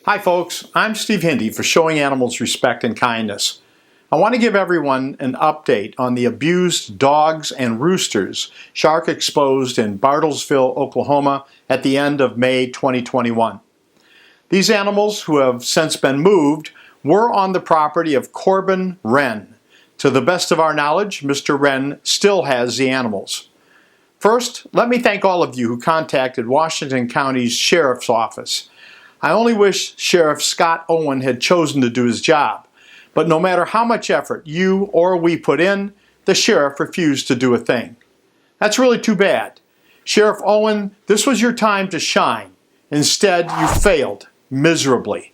Hi folks, I'm Steve Hindy for Showing Animals Respect and Kindness. I want to give everyone an update on the abused dogs and roosters Shark exposed in Bartlesville, Oklahoma at the end of May 2021. These animals, who have since been moved, were on the property of Corbin Wren. To the best of our knowledge, Mr. Wren still has the animals. First, let me thank all of you who contacted Washington County's Sheriff's Office. I only wish Sheriff Scott Owen had chosen to do his job, but no matter how much effort you or we put in, the sheriff refused to do a thing. That's really too bad. Sheriff Owen, this was your time to shine. Instead, you failed miserably.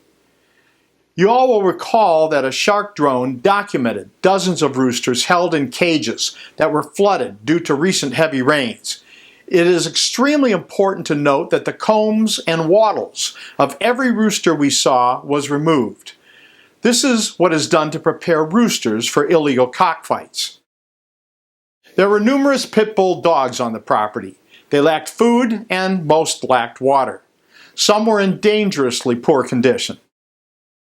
You all will recall that a shark drone documented dozens of roosters held in cages that were flooded due to recent heavy rains. It is extremely important to note that the combs and wattles of every rooster we saw was removed. This is what is done to prepare roosters for illegal cockfights. There were numerous pit bull dogs on the property. They lacked food and most lacked water. Some were in dangerously poor condition.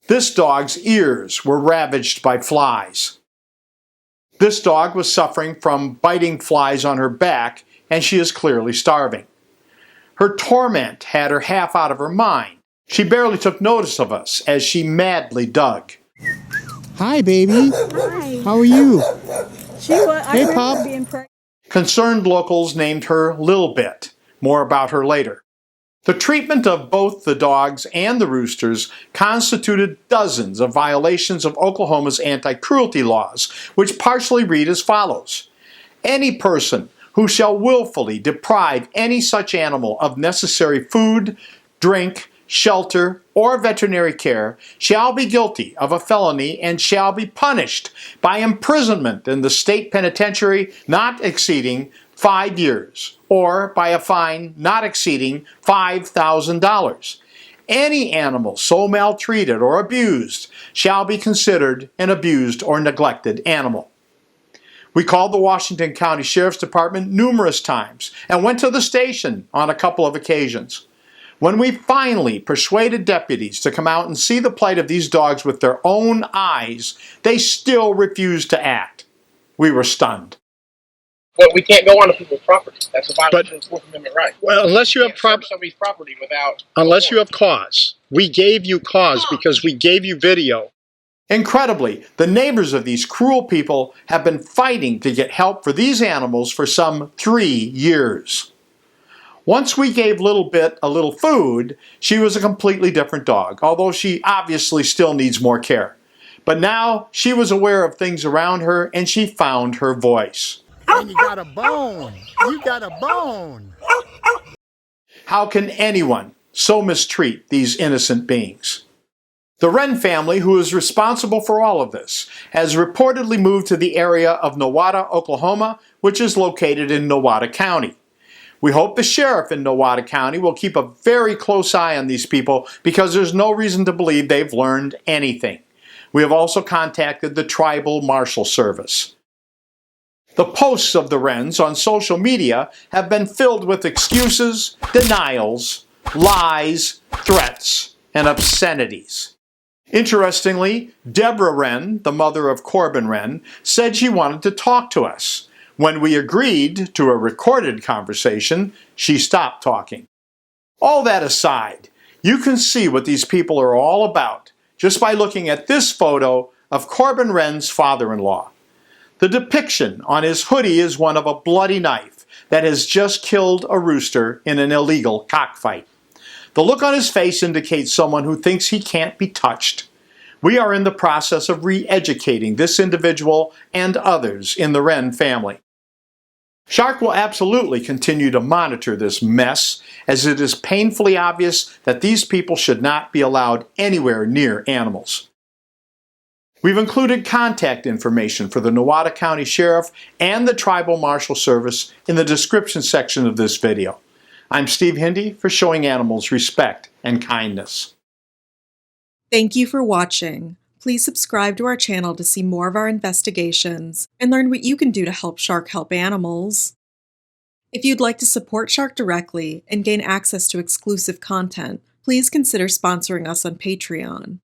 This dog's ears were ravaged by flies. This dog was suffering from biting flies on her back, and she is clearly starving. Her torment had her half out of her mind. She barely took notice of us as she madly dug. Hi, baby. Hi. How are you? Hey, Pop. Concerned locals named her Lil Bit. More about her later. The treatment of both the dogs and the roosters constituted dozens of violations of Oklahoma's anti-cruelty laws, which partially read as follows. Any person who shall willfully deprive any such animal of necessary food, drink, shelter, or veterinary care shall be guilty of a felony and shall be punished by imprisonment in the state penitentiary not exceeding 5 years, or by a fine not exceeding $5,000. Any animal so maltreated or abused shall be considered an abused or neglected animal. We called the Washington County Sheriff's Department numerous times and went to the station on a couple of occasions. When we finally persuaded deputies to come out and see the plight of these dogs with their own eyes, they still refused to act. We were stunned. Well, we can't go onto people's property. That's a violation of the Fourth Amendment right. Well, unless you have somebody's property without. unless you have cause. We gave you cause because we gave you video. Incredibly, the neighbors of these cruel people have been fighting to get help for these animals for some 3 years. Once we gave Little Bit a little food, she was a completely different dog, although she obviously still needs more care. But now she was aware of things around her and she found her voice. And you got a bone. You got a bone. How can anyone so mistreat these innocent beings? The Wren family, who is responsible for all of this, has reportedly moved to the area of Nowata, Oklahoma, which is located in Nowata County. We hope the sheriff in Nowata County will keep a very close eye on these people because there's no reason to believe they've learned anything. We have also contacted the tribal Marshal service. The posts of the Wrens on social media have been filled with excuses, denials, lies, threats, and obscenities. Interestingly, Deborah Wren, the mother of Corbin Wren, said she wanted to talk to us. When we agreed to a recorded conversation, she stopped talking. All that aside, you can see what these people are all about just by looking at this photo of Corbin Wren's father-in-law. The depiction on his hoodie is one of a bloody knife that has just killed a rooster in an illegal cockfight. The look on his face indicates someone who thinks he can't be touched. We are in the process of re-educating this individual and others in the Wren family. Shark will absolutely continue to monitor this mess, as it is painfully obvious that these people should not be allowed anywhere near animals. We've included contact information for the Nowata County Sheriff and the Tribal Marshal Service in the description section of this video. I'm Steve Hindy for Showing Animals Respect and Kindness. Thank you for watching. Please subscribe to our channel to see more of our investigations and learn what you can do to help Shark help animals. If you'd like to support Shark directly and gain access to exclusive content, please consider sponsoring us on Patreon.